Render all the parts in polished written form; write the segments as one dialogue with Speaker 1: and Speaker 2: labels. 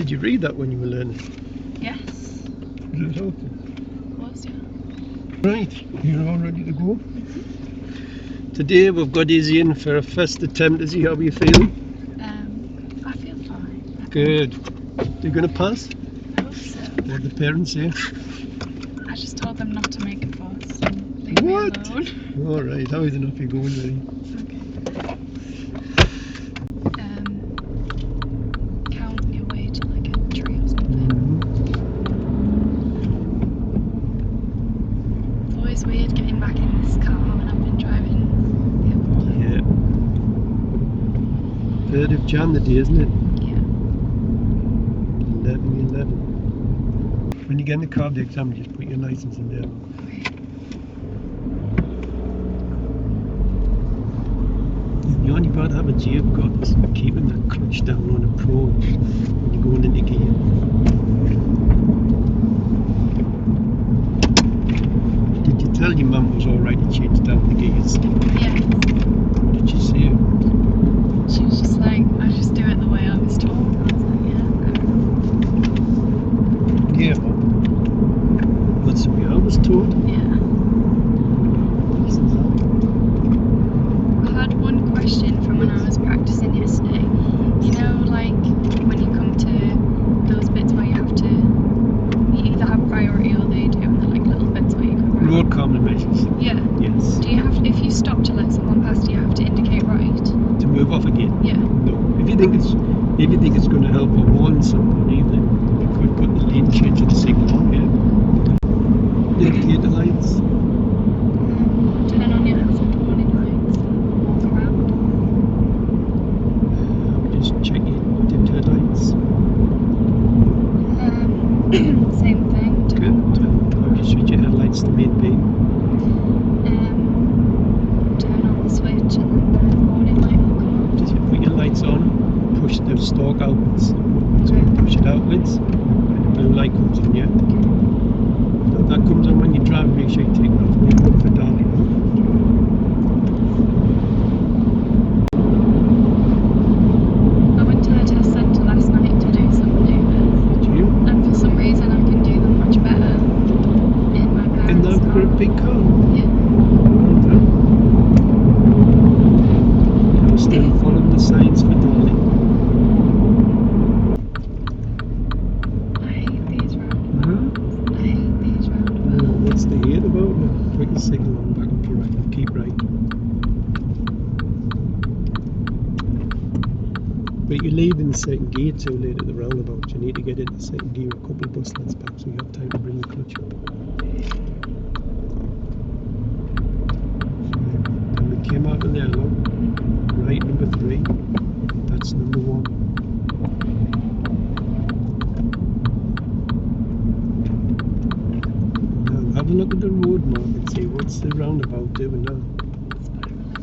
Speaker 1: Did you read that when you were learning?
Speaker 2: Yes.
Speaker 1: Did it help you?
Speaker 2: Of course, yeah.
Speaker 1: Right, you're all ready to go? Today we've got Izzy in for a first attempt. Izzy, how are you feeling?
Speaker 2: I feel fine.
Speaker 1: Good. You're going to pass?
Speaker 2: I hope so.
Speaker 1: What did the parents say?
Speaker 2: I just told them not to make a fuss and leave me
Speaker 1: What?
Speaker 2: alone.
Speaker 1: Alright, how is it off you going, Izzy?
Speaker 2: Count your way to like a tree or something. It's always weird getting back in this car when I've been driving the other one.
Speaker 1: Yeah. 3rd of Jan the day, isn't it?
Speaker 2: Yeah.
Speaker 1: 11/11. When you get in the car the exam, just put your license in there.
Speaker 2: Okay.
Speaker 1: The only bad habits you've got is keeping the clutch down on a pro when you're going into gear. Did you tell your mum it was alright to change down the gears?
Speaker 2: Yeah.
Speaker 1: What did she say?
Speaker 2: She was just like, I just do it the way I was told. I was like, yeah.
Speaker 1: Yeah, well, that's the way I was taught.
Speaker 2: Yeah. I had one question from when I was practicing yesterday. You know, like when you come to those bits where you have to, you either have priority or they do, and they're like little bits where you go right.
Speaker 1: Road calming measures.
Speaker 2: Yeah.
Speaker 1: Yes.
Speaker 2: Do you have to, if you stop to let someone pass, do you have to indicate right?
Speaker 1: To move off again?
Speaker 2: Yeah.
Speaker 1: No. If you think it's going to help or warn somebody, then you could put the lane change of the signal on, yeah. Indicate the lights.
Speaker 2: Turn on your hazard warning lights. Walk around.
Speaker 1: Just check your dim headlights.
Speaker 2: Same thing.
Speaker 1: Good. Just switch your headlights to main beam.
Speaker 2: Turn on the switch and then the warning light will come on.
Speaker 1: Just put your lights on, push the stalk outwards. So you push it outwards, and the blue light comes on, yeah? Now that comes on when you drive, make sure you take it off, make it for darling.
Speaker 2: I went to the test centre last night to do some maneuvers.
Speaker 1: Did you?
Speaker 2: And for some reason I can do them much better in my parents'
Speaker 1: In that
Speaker 2: car.
Speaker 1: big car?
Speaker 2: Yeah.
Speaker 1: I'm still following the signs for darling.
Speaker 2: I hate these roundabouts. I hate these roundabouts.
Speaker 1: What's the hate about it? Put your signal on back up your right and keep right. But you're leaving the second gear too late at the roundabout. You need to get into second gear a couple of bus lengths back so you have time to bring the clutch up. And we came out of there, look. Right, number 3. That's number 1. Now have a look at the road mark and see what's the roundabout doing now.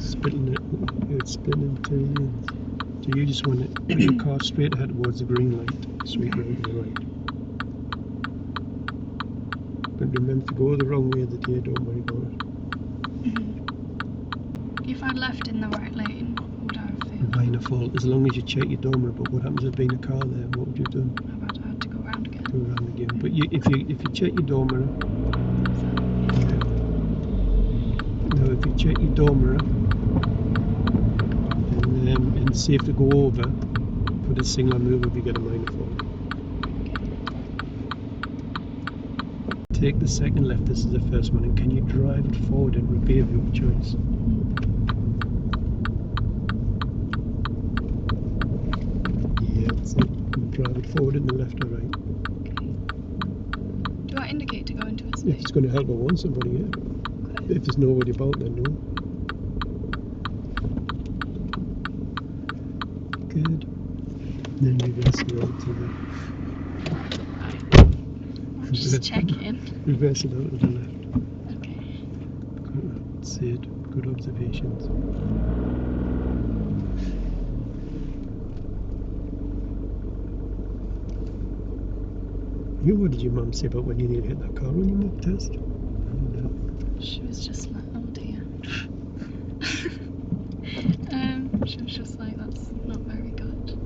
Speaker 1: Splitting it. It's splitting in 2 lanes. So you just want to put your car straight ahead towards the green light. Sweep round to the right. But remember, if you go the wrong way of the day, don't worry about it.
Speaker 2: If I left in the right lane, what would I have felt?
Speaker 1: Minor fault, as long as you check your Dormer. But what happens if there's been a car there? What would you do?
Speaker 2: I had to go round again.
Speaker 1: Go around again. But if you check your Dormer, now if you check your Dormer and see if they go over, put a signal on move if you get a minor fault. Take the second left. This is the first one, and can you drive it forward and repair your choice? Yeah, that's it. Drive it forward in the left or right.
Speaker 2: Do I indicate to go into a
Speaker 1: If
Speaker 2: space?
Speaker 1: it's going to help or warn somebody, yeah.
Speaker 2: Okay.
Speaker 1: If there's nobody about, then no. Good. Then reverse it out to the...
Speaker 2: I'm just checking.
Speaker 1: Reverse it out to the left.
Speaker 2: Okay.
Speaker 1: Good. That's it. Good observations. What did your mum say about when you nearly hit that car on your mock test?
Speaker 2: She was just like, oh dear. She was just like, that's not very good.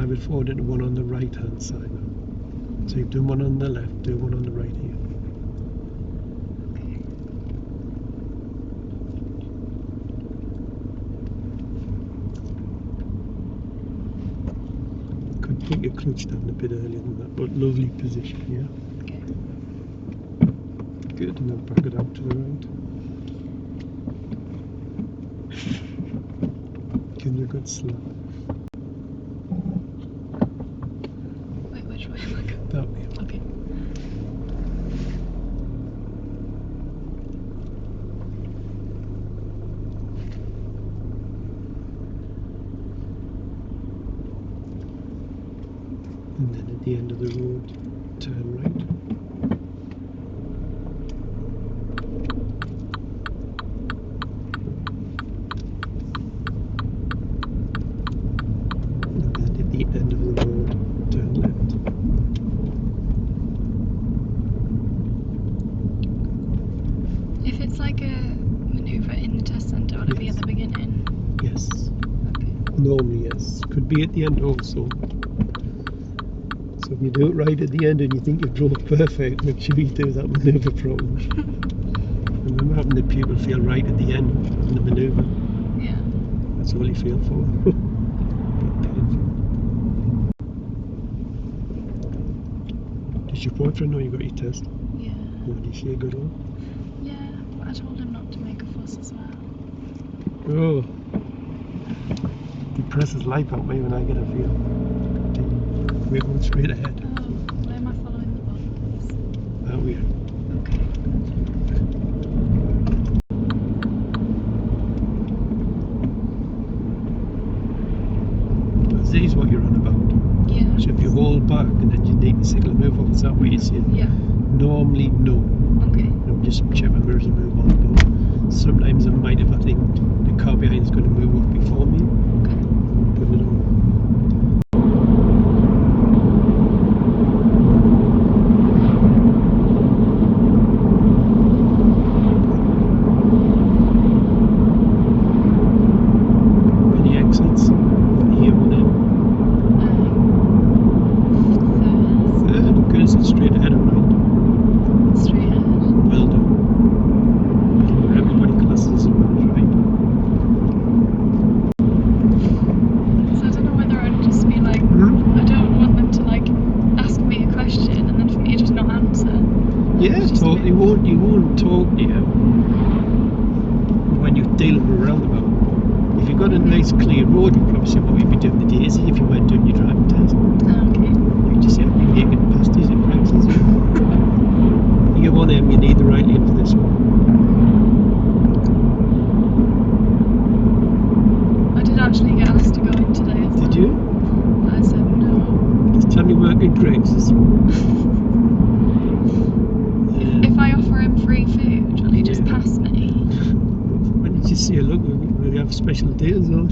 Speaker 1: drive it forward into one on the right hand side now. So you've done one on the left, do one on the right here. Could put your clutch down a bit earlier than that, but lovely position, yeah.
Speaker 2: Okay.
Speaker 1: Good, and then back it out to the right. Give you a good slap.
Speaker 2: Wait, which way am I going?
Speaker 1: That way.
Speaker 2: Okay.
Speaker 1: And then at the end of the road, turn right. And then at the end of the road, turn left.
Speaker 2: If it's like a manoeuvre in the test centre, would it be at the beginning?
Speaker 1: Yes.
Speaker 2: Okay.
Speaker 1: Normally, yes. Could be at the end also. So if you do it right at the end and you think you've drove perfect, make sure you do that manoeuvre properly. Remember having the people feel right at the end on the manoeuvre.
Speaker 2: Yeah.
Speaker 1: That's all you feel for. Did your boyfriend know you got your test?
Speaker 2: Yeah.
Speaker 1: What did you say? Good one?
Speaker 2: Yeah, but I told him not to make a fuss as well.
Speaker 1: Oh. He presses life out me when I get a feel. Continue. We're going straight ahead.
Speaker 2: Oh, why am I following the buttons?
Speaker 1: Aren't we?
Speaker 2: Okay.
Speaker 1: This is what you're on about.
Speaker 2: Yeah.
Speaker 1: So if you hold back and then you need to signal move off, is that what you're saying?
Speaker 2: Yeah.
Speaker 1: Normally, no.
Speaker 2: Okay.
Speaker 1: Just check my mirrors and move on. But sometimes I might, if I think the car behind is going to move off before me,
Speaker 2: Okay.
Speaker 1: put it on. Any exits? Here or there? Third. Good, is it straight ahead or right?
Speaker 2: Straight ahead.
Speaker 1: Well done. Everybody classes as right.
Speaker 2: So I don't know whether I'd just be like, I don't want them to like ask me a question and then for me to just not answer.
Speaker 1: Yeah,
Speaker 2: It's just
Speaker 1: so
Speaker 2: a bit-
Speaker 1: he won't talk to you when you're dealing with a roundabout. If you've got a nice clear road, you probably say, what you'd be doing the daisy if you weren't doing your driving test.
Speaker 2: Okay.
Speaker 1: You just say, I'd be making pasties and pretzels. You want them, you need the right lane for this one.
Speaker 2: I did actually get asked to go in today as well.
Speaker 1: Did you?
Speaker 2: But I said no.
Speaker 1: Just tell me work at Greg's.
Speaker 2: If I offer him free food, will he just
Speaker 1: Yeah.
Speaker 2: pass me?
Speaker 1: When did you say, look, we have special deals on?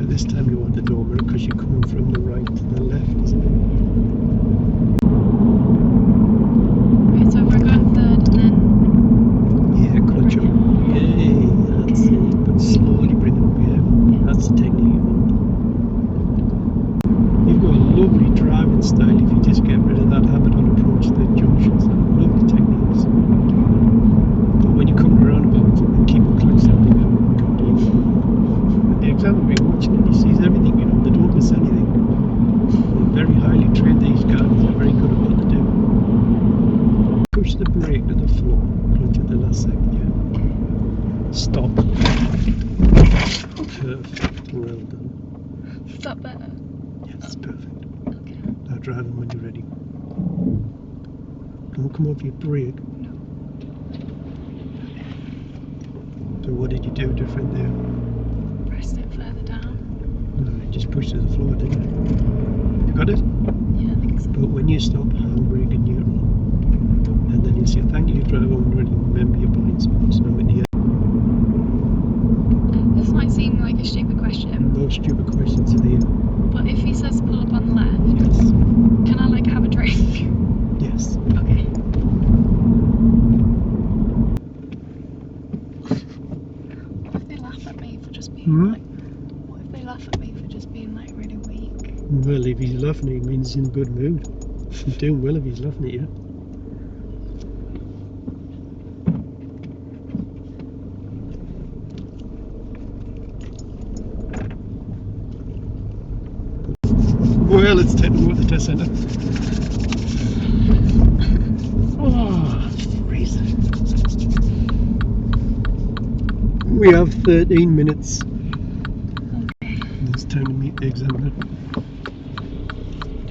Speaker 1: This time you want the door mirror because you're coming from the right to the left, isn't it?
Speaker 2: Wait, so if I go in third and then...
Speaker 1: Yeah, clutch up. Yay, that's it. But slowly bring it up, yeah. That's the technique you want. You've got a lovely driving style if you just get rid of that habit on approach to the junctions. Lovely techniques. But when you come around about, keep the clutch down, you know, completely. And the examiner will be watching it, he sees everything, you know, they don't miss anything. They're very highly trained, these guys, they're very good at what they do. Push the brake to the floor, clutch at the last second, yeah. Stop. Perfect, well done.
Speaker 2: Is that better?
Speaker 1: Yes, perfect.
Speaker 2: Okay.
Speaker 1: Now drive them when you're ready. Don't come off your brake.
Speaker 2: No.
Speaker 1: So what did you do different there?
Speaker 2: Pressed it further down.
Speaker 1: No, you just pushed to the floor, didn't you? You got it?
Speaker 2: Yeah, I think so.
Speaker 1: But when you stop, handbrake and neutral. And then you say, thank you, driver, and remember your blind spots. Now at the end.
Speaker 2: This might seem like a stupid question,
Speaker 1: No stupid questions in here.
Speaker 2: but if he says pull up on the left,
Speaker 1: Yes.
Speaker 2: can I like have a drink?
Speaker 1: Yes.
Speaker 2: Okay. What if they laugh at me for just being like laugh at me for just being like really weak.
Speaker 1: Well, if he's laughing, it means he's in a good mood. He's doing well if he's laughing at you. Well, it's time to go to the test centre. Oh, freezing. We have 13 minutes.
Speaker 2: Okay.
Speaker 1: It's time to meet the examiner.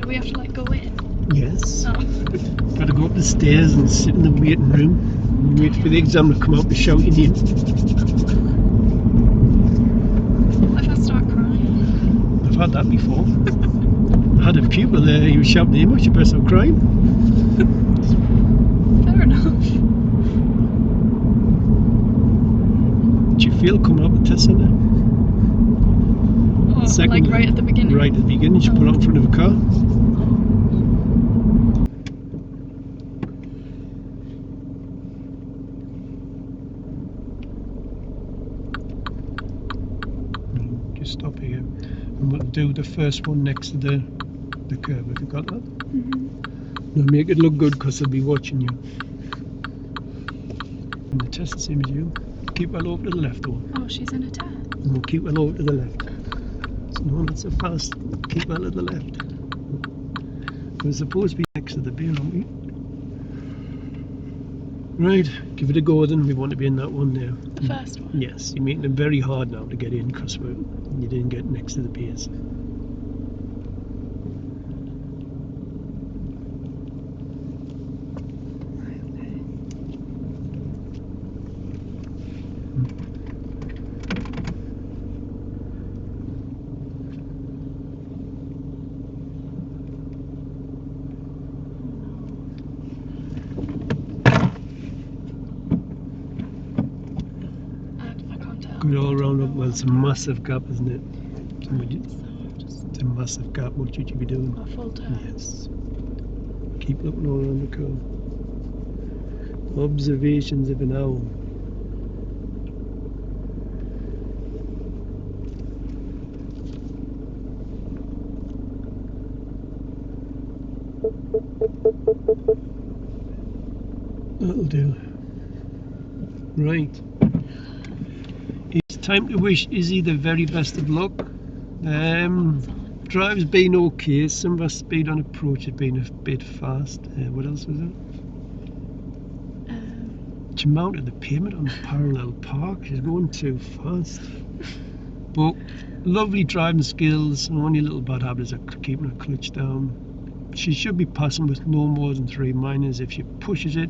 Speaker 2: Do we have to like go in?
Speaker 1: Yes.
Speaker 2: Oh.
Speaker 1: Got to go up the stairs and sit in the waiting room and wait for the examiner to come out and shout your name.
Speaker 2: What if I start crying?
Speaker 1: I've had that before. I had a pupil there, he was shouting name out, she burst out crying.
Speaker 2: Fair enough.
Speaker 1: Did you feel coming up the test centre?
Speaker 2: Oh, like right at the beginning?
Speaker 1: Right at the beginning, she pulled out in front of a car. Just stop here. And we'll do the first one next to the curb. Have you got that?
Speaker 2: Mm-hmm.
Speaker 1: Now make it look good because they'll be watching you. And the test the same as you. Keep well over to the left though.
Speaker 2: Oh, she's in a test.
Speaker 1: No, keep well over to the left. No, not so fast. Keep well to the left. We're supposed to be next to the beer, aren't we? Right, give it a go then. We want to be in that one now.
Speaker 2: The first one?
Speaker 1: Yes, you're making it very hard now to get in because you didn't get next to the beers.
Speaker 2: Right, okay. I can't tell.
Speaker 1: Good all round up. Well, it's a massive gap, isn't it?
Speaker 2: So
Speaker 1: It's a massive gap. What should you be doing?
Speaker 2: a full turn.
Speaker 1: Yes. Keep looking all around the curve. Observations of an owl. That'll do. Right. It's time to wish Izzy the very best of luck. Drive's been okay. Some of our speed on approach has been a bit fast. What else was it? She mounted the pavement on the parallel park. She's going too fast. But lovely driving skills. Only little bad habits are keeping her clutch down. She should be passing with no more than 3 minors. If she pushes it,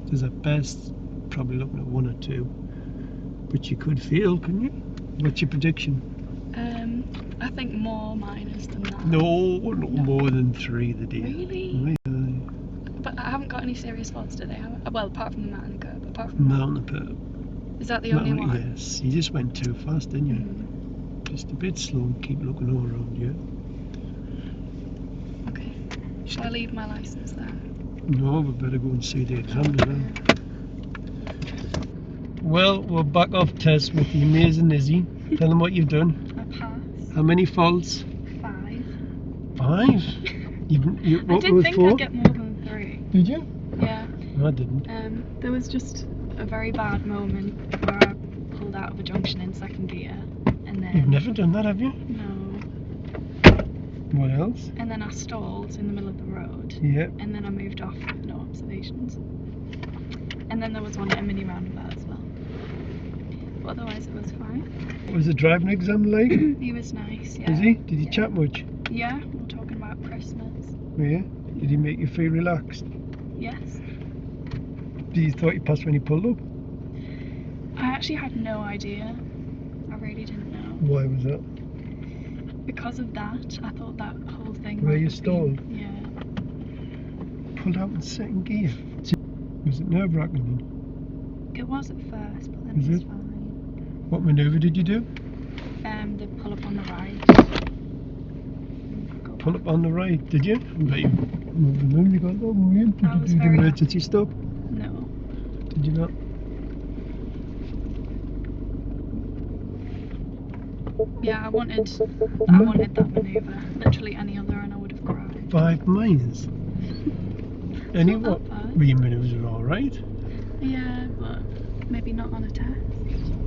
Speaker 1: there's at best probably looking at 1 or 2. But you could fail, couldn't you? What's your prediction?
Speaker 2: I think more minors than that.
Speaker 1: No, more than 3 the day.
Speaker 2: Really?
Speaker 1: Really?
Speaker 2: But I haven't got any serious faults today, have I? Well, apart from the mountain curve. Apart from
Speaker 1: Mountain curve.
Speaker 2: Is that the only one?
Speaker 1: Yes, you just went too fast, didn't you? Just a bit slow and keep looking all around you.
Speaker 2: Okay. Shall I leave my license there?
Speaker 1: No, we better go and see the examiner then. Well, we're back off test with the amazing Izzy. Tell them what you've done.
Speaker 2: I passed.
Speaker 1: How many faults?
Speaker 2: 5.
Speaker 1: 5? You
Speaker 2: I
Speaker 1: what
Speaker 2: did
Speaker 1: was
Speaker 2: think
Speaker 1: 4?
Speaker 2: I'd get more than 3.
Speaker 1: Did you?
Speaker 2: Yeah.
Speaker 1: No, I didn't.
Speaker 2: There was just a very bad moment where I pulled out of a junction in 2nd gear, and then
Speaker 1: You've never done that, have you?
Speaker 2: no,
Speaker 1: What else?
Speaker 2: and then I stalled in the middle of the road,
Speaker 1: Yeah.
Speaker 2: and then I moved off with no observations, and then there was one at a mini roundabout as well. But otherwise, it was fine.
Speaker 1: What was the driving exam like?
Speaker 2: He was nice. Yeah.
Speaker 1: Was he? Did he chat much?
Speaker 2: Yeah, we were talking about Christmas.
Speaker 1: Yeah. Did he make you feel relaxed?
Speaker 2: Yes.
Speaker 1: Did you thought you passed when he pulled up?
Speaker 2: I actually had no idea. I really didn't know.
Speaker 1: Why was that?
Speaker 2: Because of that, I thought that whole thing.
Speaker 1: Where
Speaker 2: might
Speaker 1: you
Speaker 2: have
Speaker 1: stalled?
Speaker 2: been- Yeah.
Speaker 1: Pulled out in 2nd gear. Was it nerve-wracking?
Speaker 2: It was at first, but then
Speaker 1: Was
Speaker 2: it was
Speaker 1: it?
Speaker 2: fine.
Speaker 1: What manoeuvre did you do?
Speaker 2: They pull up on the right. Go
Speaker 1: Pull
Speaker 2: back.
Speaker 1: up on the right, did you? I bet you moved the moon, you got that one in. Did
Speaker 2: I
Speaker 1: you
Speaker 2: was
Speaker 1: do the
Speaker 2: very
Speaker 1: emergency stop?
Speaker 2: No.
Speaker 1: Did you not?
Speaker 2: Yeah, I wanted that manoeuvre. Literally any other, and I would have cried.
Speaker 1: 5 miles. Any
Speaker 2: Not
Speaker 1: what?
Speaker 2: that bad.
Speaker 1: Rear manoeuvres are alright.
Speaker 2: Yeah, but maybe not on a test.